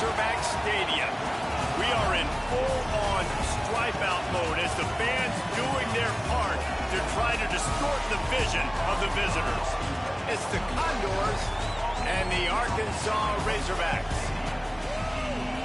Razorback Stadium. We are in full-on stripe-out mode as the fans doing their part to try to distort the vision of the visitors. It's the Condors and the Arkansas Razorbacks.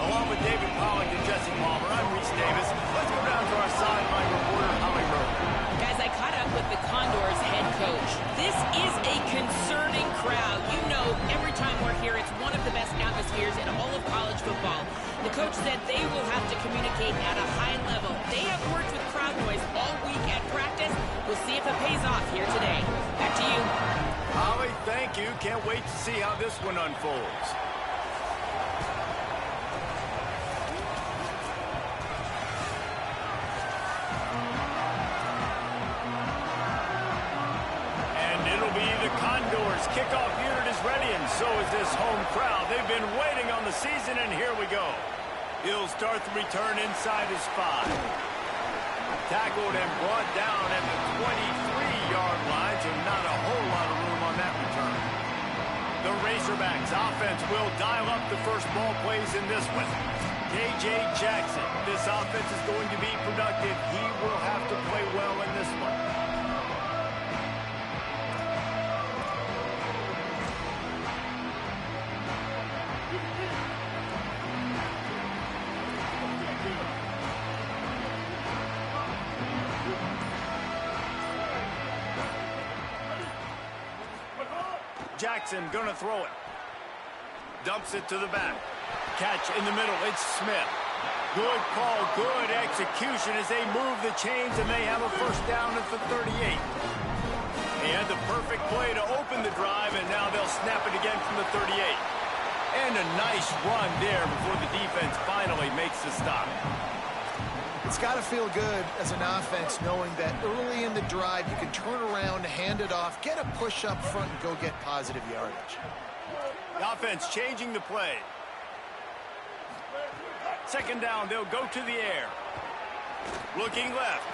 Along with David Pollack and Jesse Palmer, I'm Reese Davis. Let's go down to our sideline reporter, Holly Rowe. Guys, I caught up with the Condors head coach. This is a concerning crowd. You know, every time we're here, it's one of the best atmospheres in all of college football. The coach said they will have to communicate at a high level. They have worked with crowd noise all week at practice. We'll see if it pays off here today. Back to you. Holly, thank you. Can't wait to see how this one unfolds. Kickoff unit is ready, and so is this home crowd. They've been waiting on the season, and here we go. He'll start the return inside his 5. Tackled and brought down at the 23-yard line, so not a whole lot of room on that return. The Razorbacks offense will dial up the first ball plays in this one. J.J. Jackson, this offense is going to be productive. He will have to play well in this one. Jackson gonna throw it. Dumps it to the back. Catch in the middle. It's Smith. Good call, good execution as they move the chains, and they have a first down at the 38. They had the perfect play to open the drive, and now they'll snap it again from the 38. And a nice run there before the defense finally makes the stop. It's got to feel good as an offense knowing that early in the drive you can turn around, hand it off, get a push up front, and go get positive yardage. The offense changing the play. Second down, they'll go to the air. Looking left.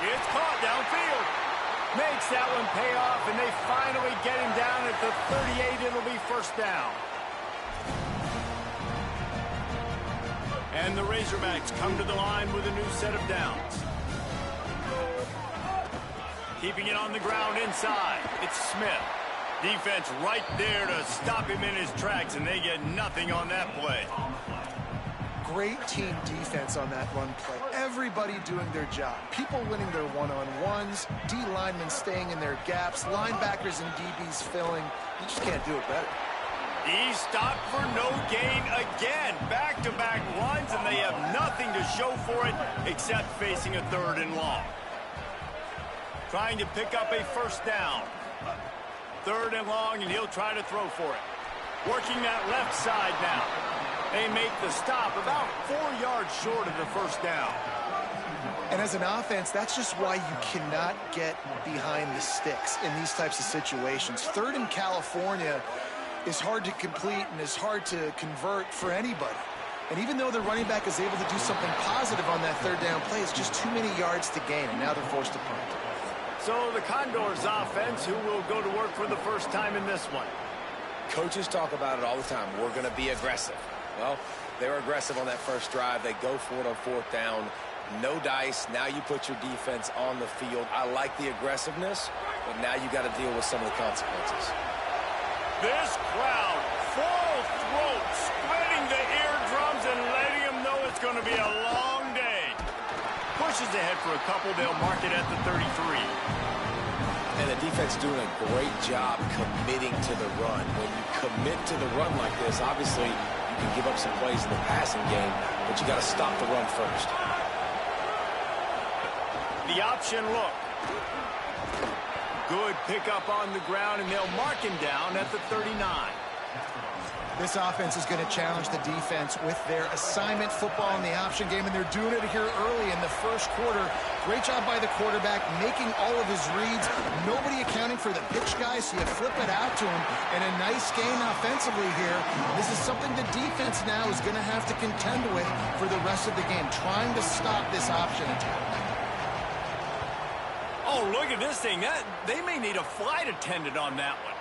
It's caught downfield. Makes that one pay off, and they finally get him down at the 38. It'll be first down. And the Razorbacks come to the line with a new set of downs. Keeping it on the ground inside. It's Smith. Defense right there to stop him in his tracks, and they get nothing on that play. Great team defense on that run play. Everybody doing their job. People winning their one-on-ones, D linemen staying in their gaps, linebackers and DBs filling. You just can't do it better. He's stopped for no gain again. Back-to-back runs, and they have nothing to show for it except facing a 3rd and long. Trying to pick up a first down. 3rd and long, and he'll try to throw for it. Working that left side now. They make the stop about 4 yards short of the first down. And as an offense, that's just why you cannot get behind the sticks in these types of situations. 3rd in California is hard to complete and is hard to convert for anybody. And even though the running back is able to do something positive on that 3rd down play, it's just too many yards to gain, and now they're forced to punt. So the Condors offense, who will go to work for the first time in this one. Coaches talk about it all the time. We're going to be aggressive. Well, they were aggressive on that first drive. They go for it on 4th down. No dice. Now you put your defense on the field. I like the aggressiveness, but now you got to deal with some of the consequences. This crowd, full throat, splitting the eardrums and letting them know it's going to be a long day. Pushes ahead for a couple. They'll mark it at the 33. And the defense doing a great job committing to the run. When you commit to the run like this, obviously you can give up some plays in the passing game, but you got to stop the run first. The option look. Good pickup on the ground, and they'll mark him down at the 39. This offense is going to challenge the defense with their assignment football in the option game, and they're doing it here early in the first quarter. Great job by the quarterback, making all of his reads. Nobody accounting for the pitch guy, so you flip it out to him. And a nice game offensively here. This is something the defense now is going to have to contend with for the rest of the game, trying to stop this option attack. Oh, look at this thing. They may need a flight attendant on that one.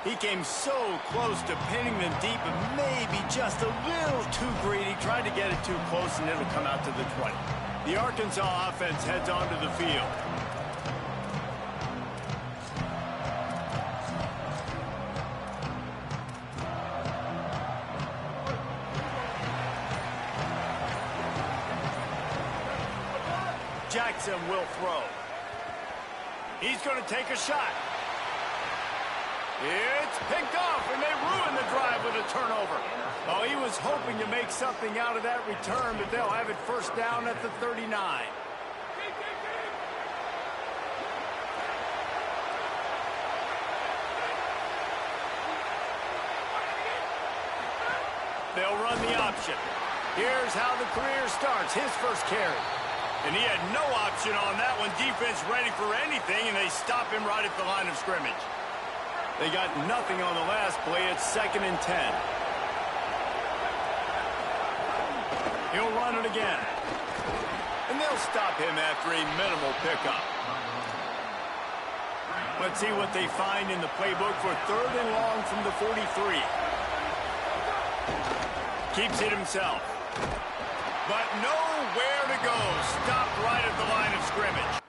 He came so close to pinning them deep, but maybe just a little too greedy. Tried to get it too close, and it'll come out to the 20. The Arkansas offense heads onto the field. Jackson will throw. He's going to take a shot. It's picked off, and they ruin the drive with a turnover. Oh, he was hoping to make something out of that return, but they'll have it first down at the 39. They'll run the option. Here's how the career starts. His first carry. And he had no option on that one. Defense ready for anything, and they stop him right at the line of scrimmage. They got nothing on the last play. It's 2nd and 10. He'll run it again. And they'll stop him after a minimal pickup. Let's see what they find in the playbook for 3rd and long from the 43. Keeps it himself. But nowhere to go. Stopped right at the line of scrimmage.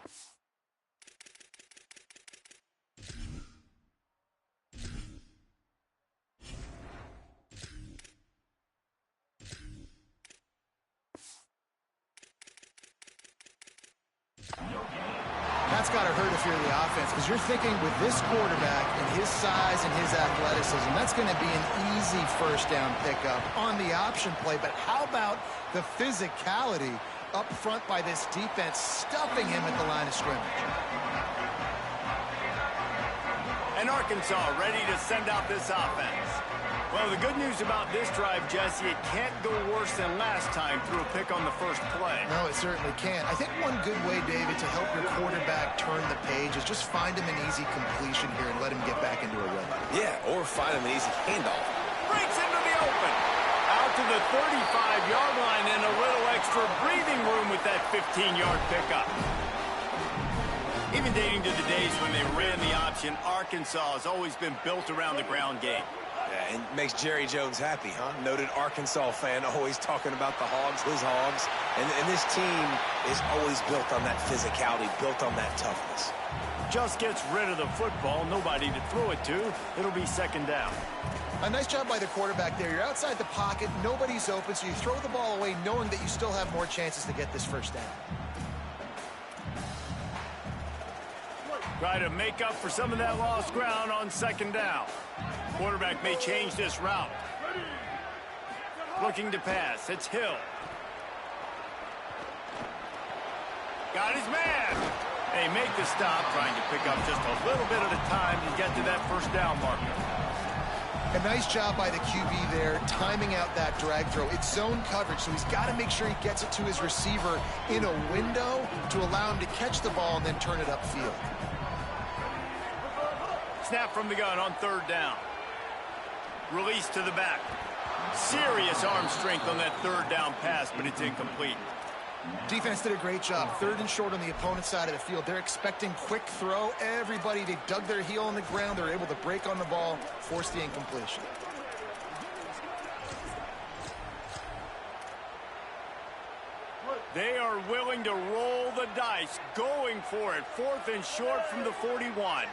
That's got to hurt if you're the offense, because you're thinking with this quarterback and his size and his athleticism, that's going to be an easy first down pickup on the option play. But how about the physicality up front by this defense, stuffing him at the line of scrimmage? And Arkansas ready to send out this offense. Well, the good news about this drive, Jesse, it can't go worse than last time through a pick on the first play. No, it certainly can't. I think one good way, David, to help your quarterback turn the page is just find him an easy completion here and let him get back into a rhythm. Yeah, or find him an easy handoff. Breaks into the open. Out to the 35-yard line and a little extra breathing room with that 15-yard pickup. Even dating to the days when they ran the option, Arkansas has always been built around the ground game. Yeah, and makes Jerry Jones happy, huh? Noted Arkansas fan, always talking about the Hogs, his Hogs. And this team is always built on that physicality, built on that toughness. Just gets rid of the football, nobody to throw it to. It'll be 2nd down. A nice job by the quarterback there. You're outside the pocket, nobody's open, so you throw the ball away knowing that you still have more chances to get this first down. Try to make up for some of that lost ground on 2nd down. Quarterback may change this route. Looking to pass. It's Hill. Got his man. They make the stop, trying to pick up just a little bit at a time to get to that first down marker. A nice job by the QB there, timing out that drag throw. It's zone coverage, so he's got to make sure he gets it to his receiver in a window to allow him to catch the ball and then turn it upfield. Snap from the gun on 3rd down. Release to the back. Serious arm strength on that 3rd down pass, but it's incomplete. Defense did a great job. 3rd and short on the opponent's side of the field. They're expecting quick throw. Everybody, they dug their heel on the ground. They're able to break on the ball, force the incompletion. They are willing to roll the dice, going for it. 4th and short from the 41.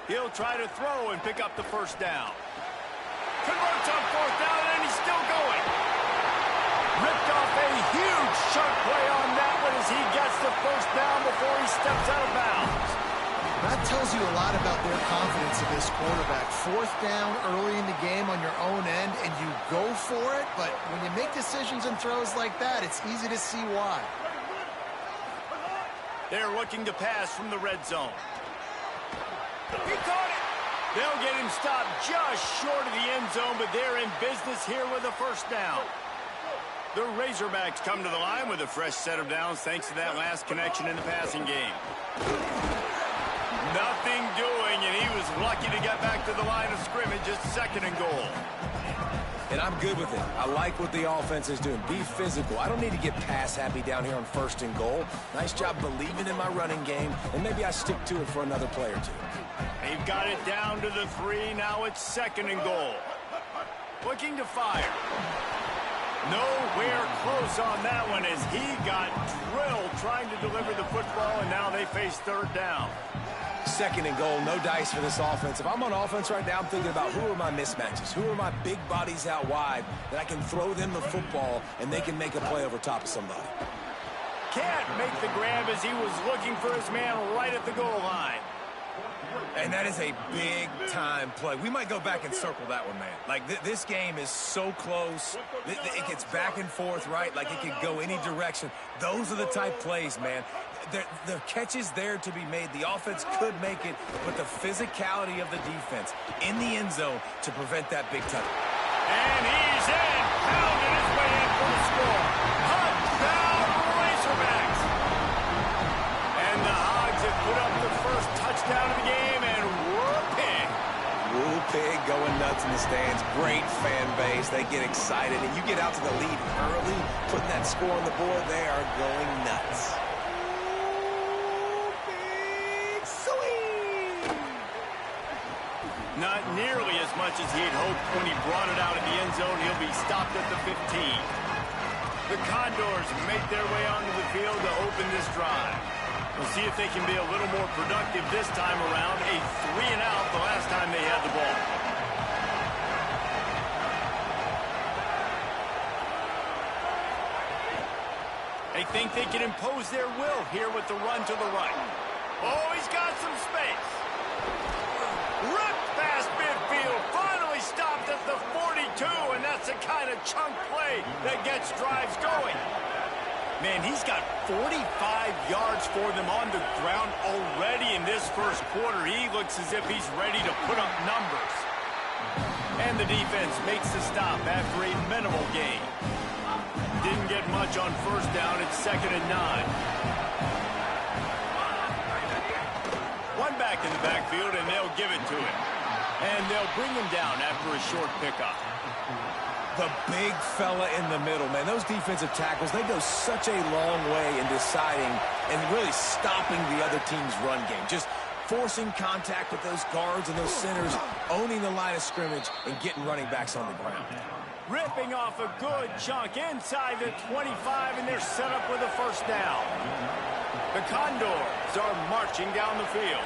He'll try to throw and pick up the first down. Converts on 4th down, and he's still going. Ripped off a huge sharp play on that one as he gets the first down before he steps out of bounds. That tells you a lot about their confidence in this quarterback. 4th down early in the game on your own end, and you go for it, but when you make decisions and throws like that, it's easy to see why. They're looking to pass from the red zone. He caught it. They'll get him stopped just short of the end zone, but they're in business here with a first down. The Razorbacks come to the line with a fresh set of downs thanks to that last connection in the passing game. Nothing doing, and he was lucky to get back to the line of scrimmage at 2nd and goal. And I'm good with it. I like what the offense is doing. Be physical. I don't need to get pass happy down here on 1st and goal. Nice job believing in my running game, and maybe I stick to it for another play or two. They've got it down to the 3. Now it's 2nd and goal. Looking to fire. Nowhere close on that one as he got drilled trying to deliver the football, and now they face 3rd down. 2nd and goal, no dice for this offense. If I'm on offense right now, I'm thinking about who are my mismatches? Who are my big bodies out wide that I can throw them the football and they can make a play over top of somebody? Can't make the grab as he was looking for his man right at the goal line. And that is a big-time play. We might go back and circle that one, man. Like, this game is so close. It gets back and forth, right? Like, it could go any direction. Those are the type plays, man. The catch is there to be made. The offense could make it, but the physicality of the defense in the end zone to prevent that big touchdown. And he's in. Pounding his way in for the score. Touchdown, Razorbacks. And the Hogs have put up the first touchdown of the game, and Woo Pig. Woo Pig going nuts in the stands. Great fan base. They get excited, and you get out to the lead early, putting that score on the board. They are going nuts. Not nearly as much as he had hoped when he brought it out of the end zone. He'll be stopped at the 15. The Condors make their way onto the field to open this drive. We'll see if they can be a little more productive this time around. A 3-and-out the last time they had the ball. They think they can impose their will here with the run to the right. Oh, he's got some space. Ripped past midfield, finally stopped at the 42, and that's the kind of chunk play that gets drives going. Man, he's got 45 yards for them on the ground already in this first quarter. He looks as if he's ready to put up numbers. And the defense makes the stop after a minimal gain. Didn't get much on first down. It's 2nd and 9. One back in the backfield, and they'll give it to him. And they'll bring him down after a short pickup. The big fella in the middle, man. Those defensive tackles, they go such a long way in deciding and really stopping the other team's run game. Just forcing contact with those guards and those centers, owning the line of scrimmage, and getting running backs on the ground. Ripping off a good chunk inside the 25, and they're set up with a first down. The Condors are marching down the field.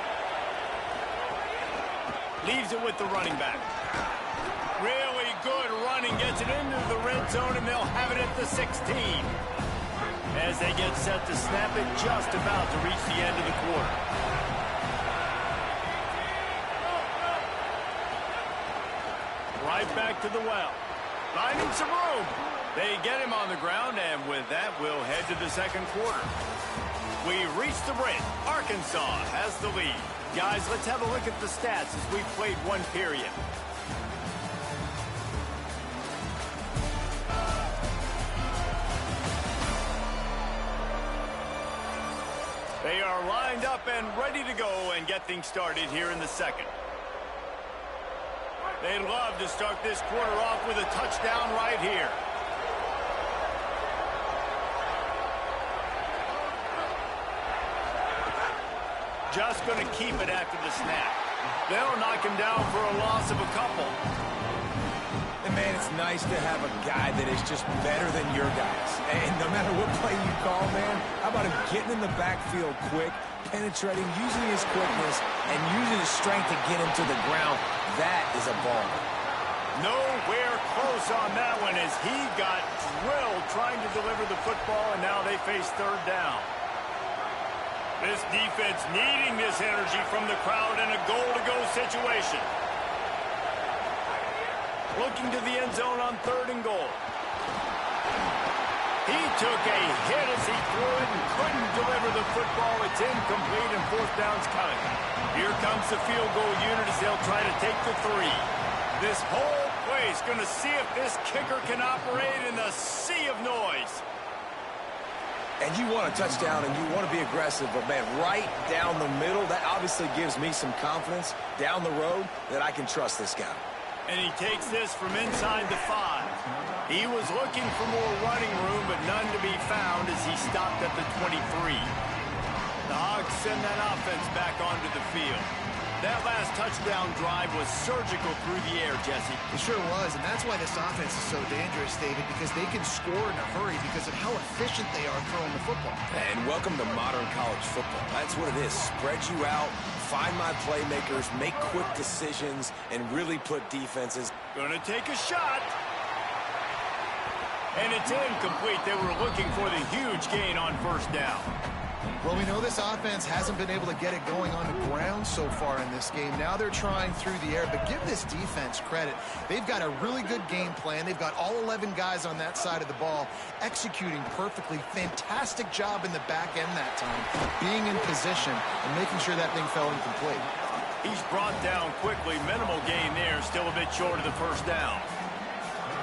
Leaves it with the running back. Really good running, gets it into the red zone, and they'll have it at the 16. As they get set to snap it, just about to reach the end of the quarter. Right back to the well. Finding some room. They get him on the ground, and with that, we'll head to the second quarter. We reach the break. Arkansas has the lead. Guys, let's have a look at the stats as we played one period. They are lined up and ready to go and get things started here in the second. They'd love to start this quarter off with a touchdown right here. Just going to keep it after the snap. They'll knock him down for a loss of a couple. And, man, it's nice to have a guy that is just better than your guys. And no matter what play you call, man, how about him getting in the backfield quick, penetrating, using his quickness, and using his strength to get him to the ground. That is a ball. Nowhere close on that one as he got drilled trying to deliver the football, and now they face third down. This defense needing this energy from the crowd in a goal-to-go situation. Looking to the end zone on 3rd and goal. He took a hit as he threw it and couldn't deliver the football. It's incomplete and 4th down's coming. Here comes the field goal unit as they'll try to take the 3. This whole play is going to see if this kicker can operate in the sea of noise. And you want a touchdown and you want to be aggressive, but, man, right down the middle, that obviously gives me some confidence down the road that I can trust this guy. And he takes this from inside the 5. He was looking for more running room, but none to be found as he stopped at the 23. The Hogs send that offense back onto the field. That last touchdown drive was surgical through the air, Jesse. It sure was, and that's why this offense is so dangerous, David, because they can score in a hurry because of how efficient they are throwing the football. And welcome to modern college football. That's what it is. Spread you out, find my playmakers, make quick decisions, and really put defenses. Gonna take a shot. And it's incomplete. They were looking for the huge gain on first down. Well, we know this offense hasn't been able to get it going on the ground so far in this game. Now they're trying through the air, but give this defense credit. They've got a really good game plan. They've got all 11 guys on that side of the ball executing perfectly. Fantastic job in the back end that time, being in position and making sure that thing fell incomplete. He's brought down quickly. Minimal gain there, still a bit short of the first down.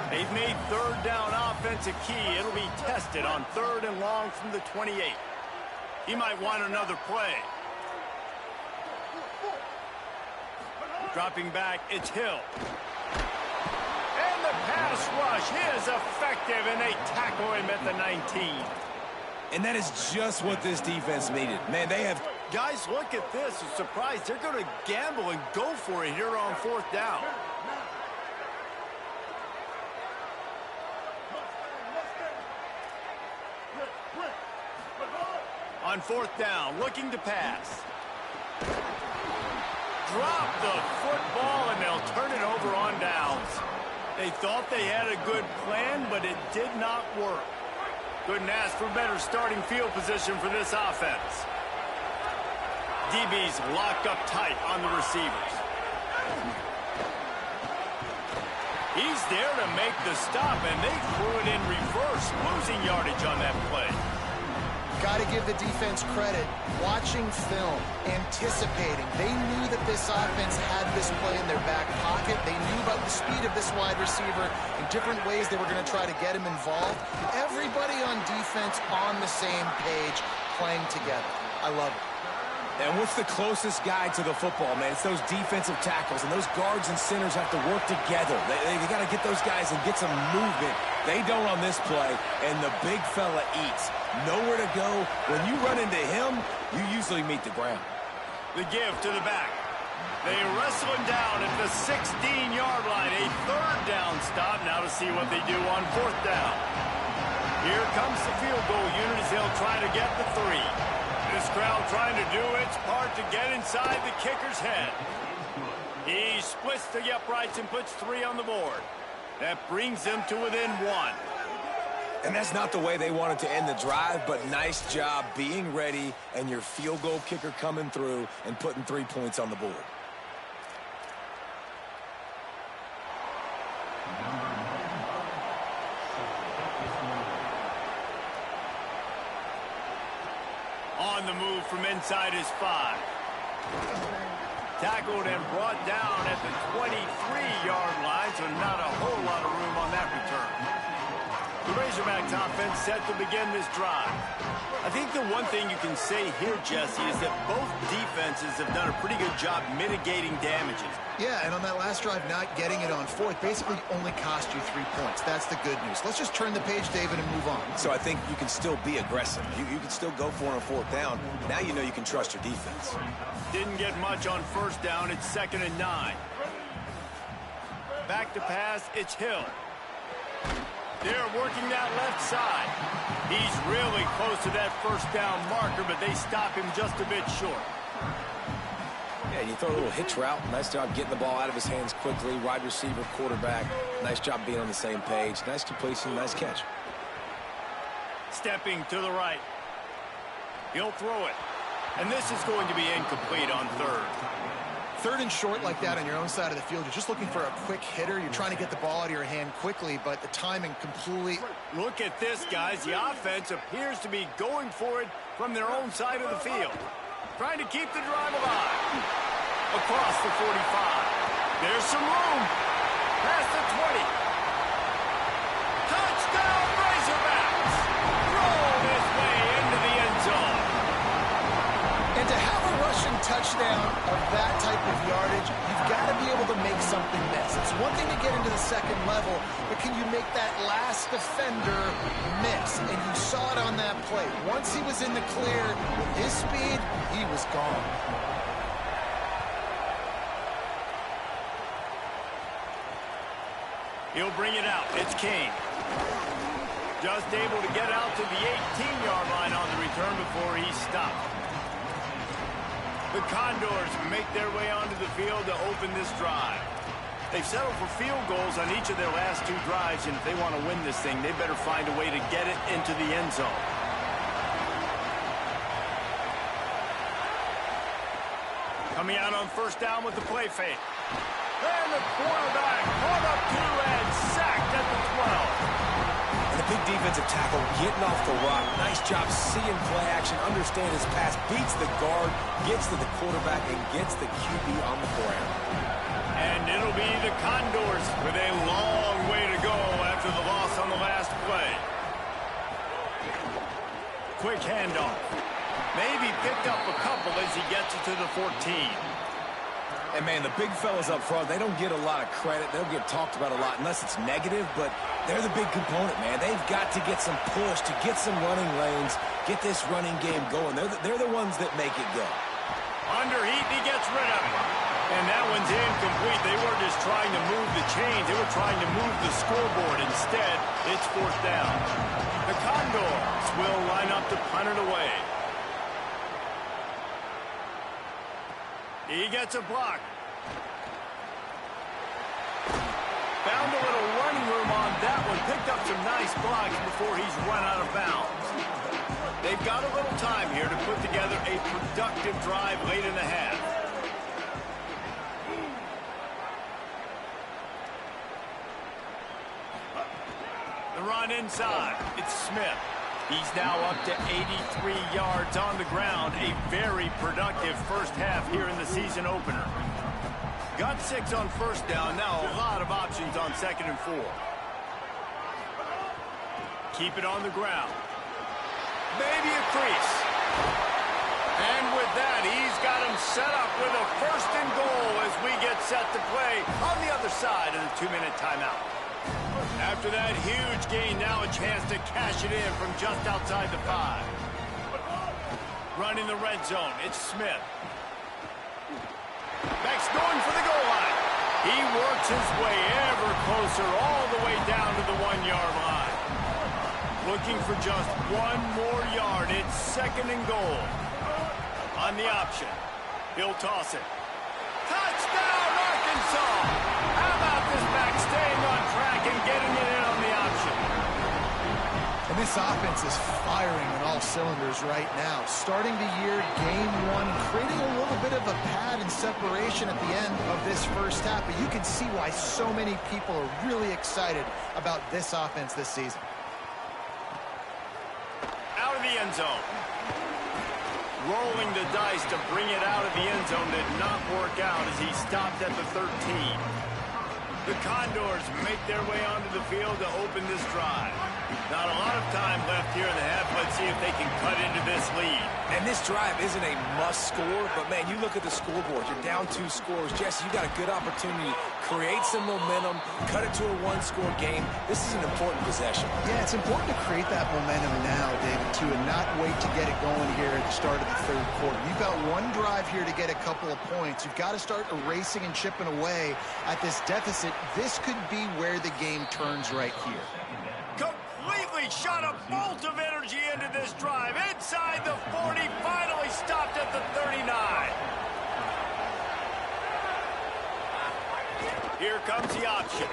They've made third down offense a key. It'll be tested on 3rd and long from the 28. He might want another play. Dropping back, it's Hill. And the pass rush is effective, and they tackle him at the 19. And that is just what this defense needed. Man, they have... Guys, look at this. I'm surprised. They're going to gamble and go for it here on 4th down. On 4th down, looking to pass. Drop the football, and they'll turn it over on downs. They thought they had a good plan, but it did not work. Couldn't ask for better starting field position for this offense. DB's locked up tight on the receivers. He's there to make the stop, and they threw it in reverse, losing yardage on that play. Got to give the defense credit. Watching film, anticipating. They knew that this offense had this play in their back pocket. They knew about the speed of this wide receiver in different ways they were going to try to get him involved. Everybody on defense on the same page, playing together. I love it. And what's the closest guy to the football, man? It's those defensive tackles, and those guards and centers have to work together. They got to get those guys and get some movement. They don't on this play, and the big fella eats. Nowhere to go. When you run into him, you usually meet the ground. The give to the back. They wrestle him down at the 16-yard line. A 3rd down stop now to see what they do on 4th down. Here comes the field goal unit as they'll try to get the 3. This crowd trying to do its part to get inside the kicker's head. He splits the uprights and puts 3 on the board. That brings them to within 1. And that's not the way they wanted to end the drive, but nice job being ready and your field goal kicker coming through and putting 3 points on the board. On the move from inside his 5. Tackled and brought down at the 23-yard line, so not a whole lot of room on that return. The Razorbacks offense set to begin this drive. I think the one thing you can say here, Jesse, is that both defenses have done a pretty good job mitigating damages. Yeah, and on that last drive, not getting it on 4th basically only cost you 3 points. That's the good news. Let's just turn the page, David, and move on. So I think you can still be aggressive. You can still go for it on 4th down. Now you know you can trust your defense. Didn't get much on 1st down. It's 2nd and 9. Back to pass. It's Hill. They're working that left side. He's really close to that 1st down marker, but they stop him just a bit short. Yeah, you throw a little hitch route. Nice job getting the ball out of his hands quickly. Wide receiver, quarterback. Nice job being on the same page. Nice completion, nice catch. Stepping to the right. He'll throw it. And this is going to be incomplete on 3rd. 3rd and short like that on your own side of the field, you're just looking for a quick hitter. You're trying to get the ball out of your hand quickly, but the timing completely... Look at this, guys. The offense appears to be going for it from their own side of the field. Trying to keep the drive alive. Across the 45. There's some room. Past the 20. Touchdown, Razorbacks! Roll his way into the end zone. And to have a rushing touchdown of that type of yardage, you've got to be able to make something miss. It's one thing to get into the 2nd level, but can you make that last defender miss? And you saw it on that play. Once he was in the clear with his speed, he was gone. He'll bring it out. It's King. Just able to get out to the 18-yard line on the return before he's stopped. The Condors make their way onto the field to open this drive. They've settled for field goals on each of their last 2 drives, and if they want to win this thing, they better find a way to get it into the end zone. Coming out on first down with the play fake. And the quarterback caught up 2 and sacked at the 12. And the big defensive tackle getting off the rock. Nice job seeing play action, understand his pass, beats the guard, gets to the quarterback, and gets the QB on the ground. And it'll be the Condors with a long way to go after the loss on the last play. Quick handoff. Maybe picked up a couple as he gets it to the 14. And, man, the big fellas up front, they don't get a lot of credit. They don't get talked about a lot unless it's negative, but they're the big component, man. They've got to get some push, to get some running lanes, get this running game going. They're the ones that make it go. Under heat, he gets rid of it. And that one's incomplete. They weren't just trying to move the chains. They were trying to move the scoreboard. Instead, it's 4th down. The Condors will line up to punt it away. He gets a block. Found a little running room on that one. Picked up some nice blocks before he's run out of bounds. They've got a little time here to put together a productive drive late in the half. The run inside. It's Smith. He's now up to 83 yards on the ground. A very productive first half here in the season opener. Got 6 on first down. Now a lot of options on 2nd and 4. Keep it on the ground. Maybe a crease. And with that, he's got him set up with a 1st and goal as we get set to play on the other side of the 2-minute timeout. After that huge gain, now a chance to cash it in from just outside the 5. Running the red zone, it's Smith. Beck's going for the goal line. He works his way ever closer all the way down to the 1-yard line. Looking for just 1 more yard. It's 2nd and goal. On the option, he'll toss it. Touchdown, Arkansas! How about this back staying on track and getting it in on the option? And this offense is firing on all cylinders right now. Starting the year, game 1, creating a little bit of a pad and separation at the end of this first half. But you can see why so many people are really excited about this offense this season. Out of the end zone. Rolling the dice to bring it out of the end zone did not work out as he stopped at the 13. The Condors make their way onto the field to open this drive. Not a lot of time left here in the half. Let's see if they can cut into this lead. And this drive isn't a must score, but, man, you look at the scoreboard. You're down 2 scores. Jesse, you got a good opportunity. Create some momentum. Cut it to a 1-score game. This is an important possession. Yeah, it's important to create that momentum now, David, too, and not wait to get it going here at the start of the 3rd quarter. You've got 1 drive here to get a couple of points. You've got to start erasing and chipping away at this deficit. This could be where the game turns right here. Completely shot a bolt of energy into this drive. Inside the 40, finally stopped at the 39. Here comes the option.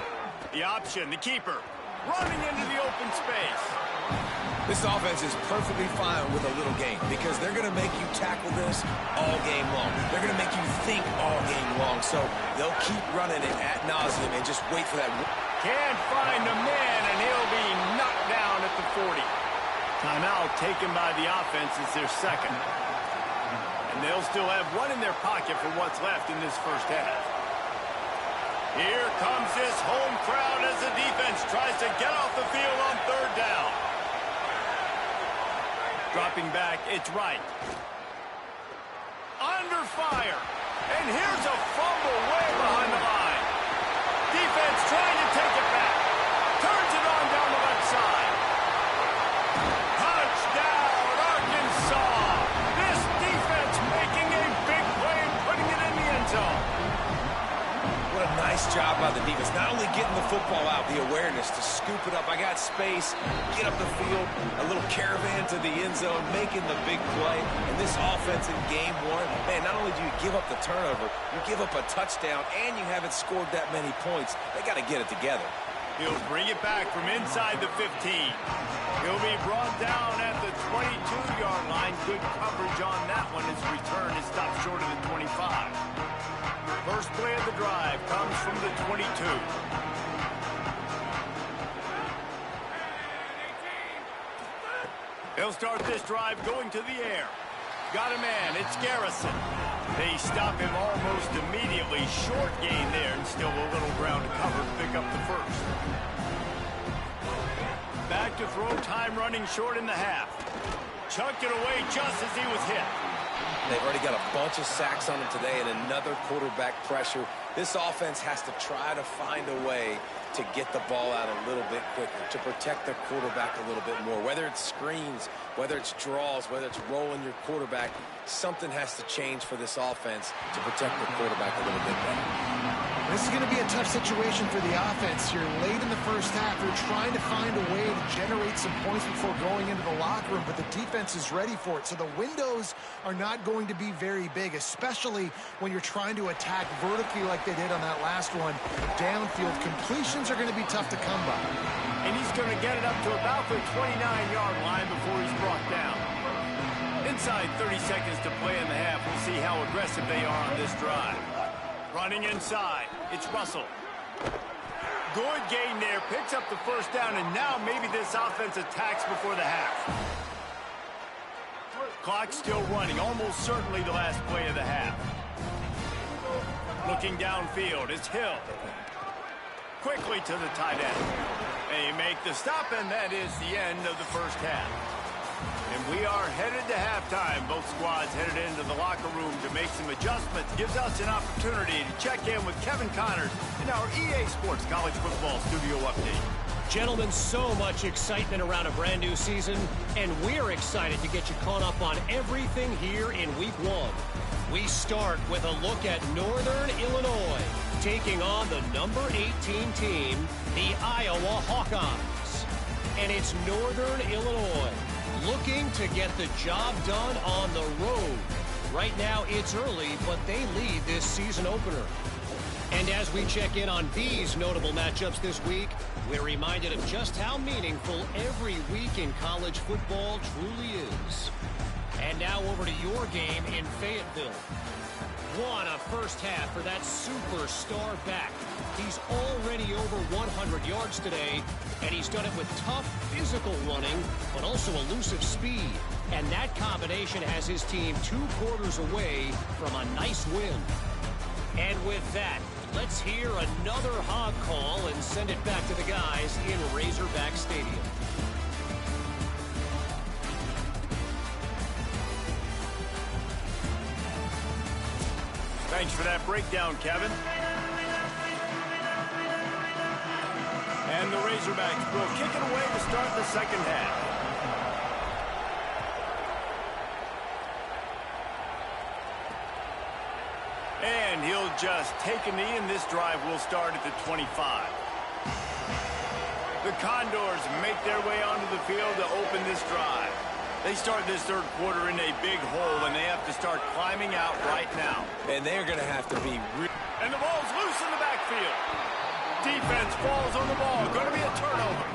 The option, the keeper, running into the open space. This offense is perfectly fine with a little game because they're going to make you tackle this all game long. They're going to make you think all game long. So they'll keep running it ad nauseum and just wait for that. Can't find a man, and he'll be knocked down at the 40. Timeout taken by the offense is their 2nd. And they'll still have 1 in their pocket for what's left in this first half. Here comes this home crowd as the defense tries to get off the field on 3rd down. Dropping back, it's Wright. Under fire. And here's a fumble way behind the line. Defense trying to take it back. Turns it on down the left side. Touchdown, Arkansas. This defense making a big play and putting it in the end zone. What a nice job by the defense. Not only getting the football football out, the awareness to scoop it up. I got space, get up the field, a little caravan to the end zone, making the big play. And this offense in game one, man, not only do you give up the turnover, you give up a touchdown, and you haven't scored that many points. They got to get it together. He'll bring it back from inside the 15. He'll be brought down at the 22-yard line. Good coverage on that one. His return is stopped short of the 25. First play of the drive comes from the 22. He'll start this drive going to the air. Got a man. It's Garrison. They stop him almost immediately. Short gain there, and still a little ground to cover to pick up the first. Back to throw, time running short in the half. Chucked it away just as he was hit. They've already got a bunch of sacks on them today and another quarterback pressure. This offense has to try to find a way to get the ball out a little bit quicker, to protect their quarterback a little bit more. Whether it's screens, whether it's draws, whether it's rolling your quarterback, something has to change for this offense to protect the quarterback a little bit better. This is going to be a tough situation for the offense here. Late in the first half, they're trying to find a way to generate some points before going into the locker room, but the defense is ready for it. So the windows are not going to be very big, especially when you're trying to attack vertically like they did on that last one. Downfield completions are going to be tough to come by. And he's going to get it up to about the 29-yard line before he's brought down. Inside 30 seconds to play in the half. We'll see how aggressive they are on this drive. Running inside, it's Russell. Good gain there, picks up the first down, and now maybe this offense attacks before the half. Clock still running, almost certainly the last play of the half. Looking downfield, it's Hill. Quickly to the tight end. They make the stop, and that is the end of the first half. And we are headed to halftime. Both squads headed into the locker room to make some adjustments. Gives us an opportunity to check in with Kevin Connors in our EA Sports College Football Studio Update. Gentlemen, so much excitement around a brand new season, and we're excited to get you caught up on everything here in Week 1. We start with a look at Northern Illinois, taking on the number 18 team, the Iowa Hawkeyes. And it's Northern Illinois looking to get the job done on the road. Right now, it's early, but they lead this season opener. And as we check in on these notable matchups this week, we're reminded of just how meaningful every week in college football truly is. And now over to your game in Fayetteville. What a first half for that superstar back. He's already over 100 yards today, and he's done it with tough physical running, but also elusive speed. And that combination has his team 2 quarters away from a nice win. And with that, let's hear another hog call and send it back to the guys in Razorback Stadium. Thanks for that breakdown, Kevin. And the Razorbacks will kick it away to start the second half. And he'll just take a knee, and this drive will start at the 25. The Condors make their way onto the field to open this drive. They start this third quarter in a big hole, and they have to start climbing out right now. And they're going to have to be and the ball's loose in the backfield. Defense falls on the ball. Going to be a turnover.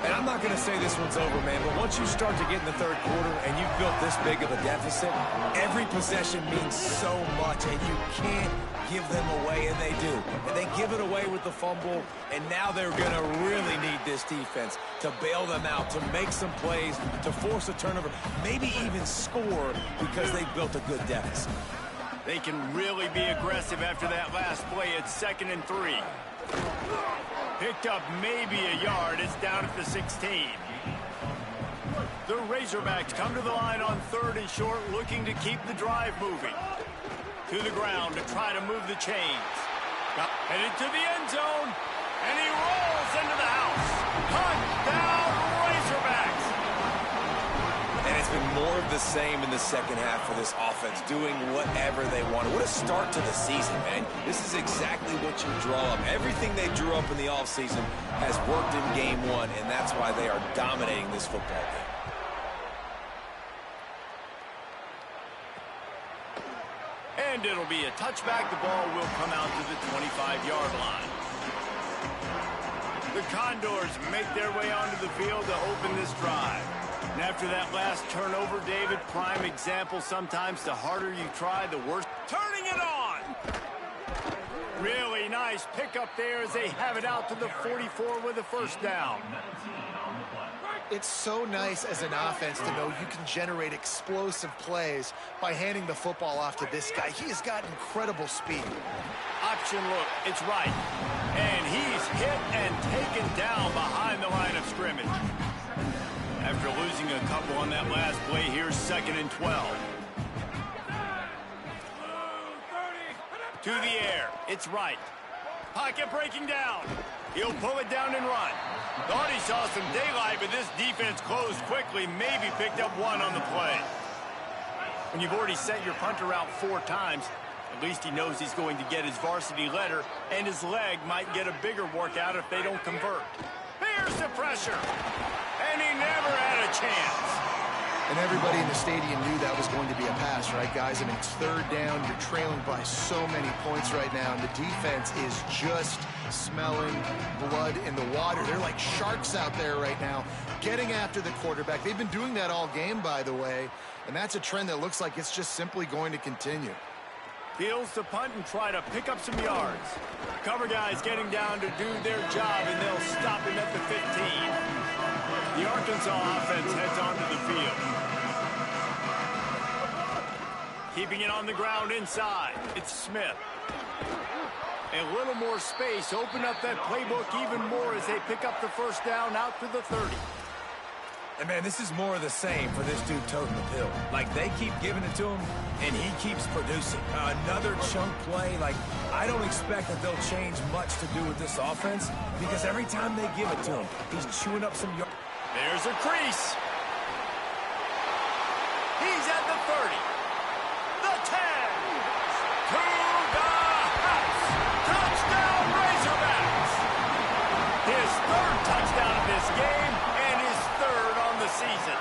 And I'm not going to say this one's over, man, but once you start to get in the third quarter and you've built this big of a deficit, every possession means so much, and you can't give them away, and they do. And they give it away with the fumble, and now they're going to really need this defense to bail them out, to make some plays, to force a turnover, maybe even score because they built a good deficit. They can really be aggressive after that last play. It's 2nd and 3. Picked up maybe a yard. It's down at the 16. The Razorbacks come to the line on 3rd and short, looking to keep the drive moving. To the ground to try to move the chains. Headed to the end zone, and he rolls into the house. Touchdown, Razorbacks! And it's been more the same in the second half for this offense, doing whatever they want. What a start to the season, man. This is exactly what you draw up. Everything they drew up in the offseason has worked in game one, and that's why they are dominating this football game. And it'll be a touchback. The ball will come out to the 25-yard line. The Condors make their way onto the field to open this drive. And after that last turnover, David, prime example, sometimes the harder you try, the worse. Turning it on! Really nice pickup there as they have it out to the 44 with a first down. It's so nice as an offense to know you can generate explosive plays by handing the football off to this guy. He has got incredible speed. Option look, it's right. And he's hit and taken down behind the line of scrimmage. After losing a couple on that last play, here's 2nd and 12. To the air, it's right. Pocket breaking down. He'll pull it down and run. Thought he saw some daylight, but this defense closed quickly, maybe picked up one on the play. When you've already sent your punter out 4 times, at least he knows he's going to get his varsity letter, and his leg might get a bigger workout if they don't convert. There's the pressure, and he never had a chance. And everybody in the stadium knew that was going to be a pass, right, guys? I mean, it's 3rd down. You're trailing by so many points right now, and the defense is just smelling blood in the water. They're like sharks out there right now, getting after the quarterback. They've been doing that all game, by the way, and that's a trend that looks like it's just simply going to continue. Fields to punt and try to pick up some yards. Cover guys getting down to do their job, and they'll stop him at the 15. The Arkansas offense heads onto the field. Keeping it on the ground inside. It's Smith. A little more space. Open up that playbook even more as they pick up the first down out to the 30. And, man, this is more of the same for this dude toting the pill. Like, they keep giving it to him, and he keeps producing. Another chunk play. Like, I don't expect that they'll change much to do with this offense because every time they give it to him, he's chewing up some yards. There's a crease. He's at the 30. The 10. To the house. Touchdown, Razorbacks. His 3rd touchdown of this game and his 3rd on the season.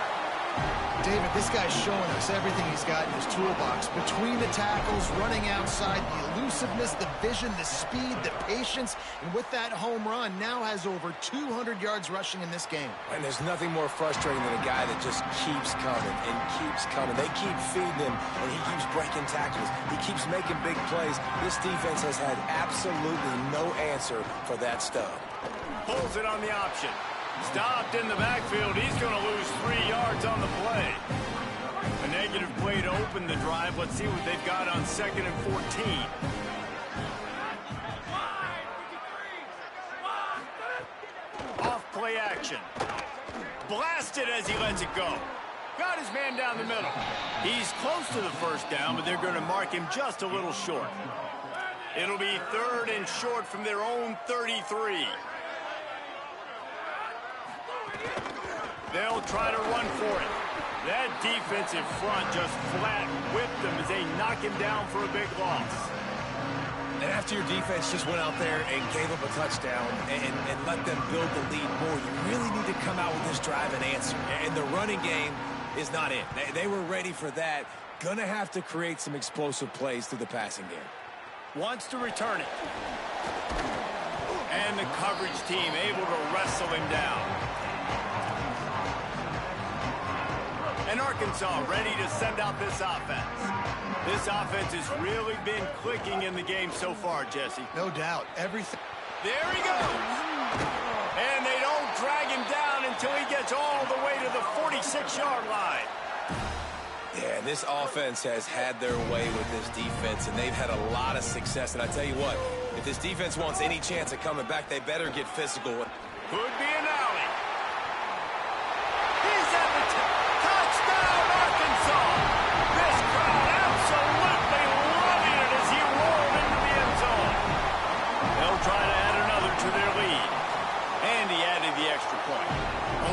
David, this guy's showing us everything he's got in his toolbox. Between the tackles, running outside, the elusiveness, the vision, the speed, the patience, and with that home run, now has over 200 yards rushing in this game. And there's nothing more frustrating than a guy that just keeps coming and keeps coming. They keep feeding him, and he keeps breaking tackles. He keeps making big plays. This defense has had absolutely no answer for that stub. Pulls it on the option. Stopped in the backfield. He's going to lose 3 yards on the play. A negative play to open the drive. Let's see what they've got on 2nd and 14. Off play action. Blasted as he lets it go. Got his man down the middle. He's close to the first down, but they're going to mark him just a little short. It'll be 3rd and short from their own 33. They'll try to run for it. That defensive front just flat whipped them as they knock him down for a big loss. And after your defense just went out there and gave up a touchdown and let them build the lead more, you really need to come out with this drive and answer. And the running game is not in. They were ready for that. Gonna have to create some explosive plays through the passing game. Wants to return it. And the coverage team able to wrestle him down. And Arkansas ready to send out this offense. This offense has really been clicking in the game so far, Jesse. No doubt. Everything. There he goes. And they don't drag him down until he gets all the way to the 46-yard line. Yeah, this offense has had their way with this defense, and they've had a lot of success. And I tell you what, if this defense wants any chance of coming back, they better get physical. Could be an alley. He's at the touchdown, Arkansas. This crowd absolutely loving it as he rolled into the end zone. They'll try to add another to their lead. And he added the extra point.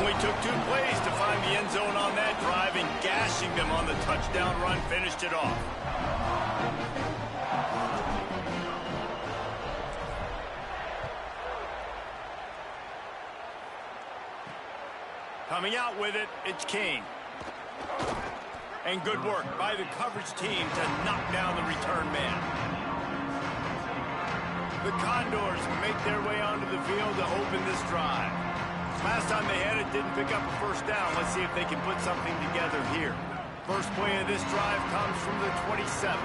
Only took 2 plays to find the end zone on that drive and gash Reaching them on the touchdown run, finished it off. Coming out with it, it's King. And good work by the coverage team to knock down the return man. The Condors make their way onto the field to open this drive. Last time they had it, didn't pick up a first down. Let's see if they can put something together here. First play of this drive comes from the 27.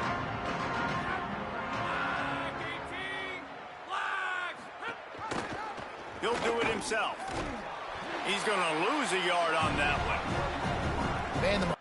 He'll do it himself. He's going to lose a yard on that one. Man,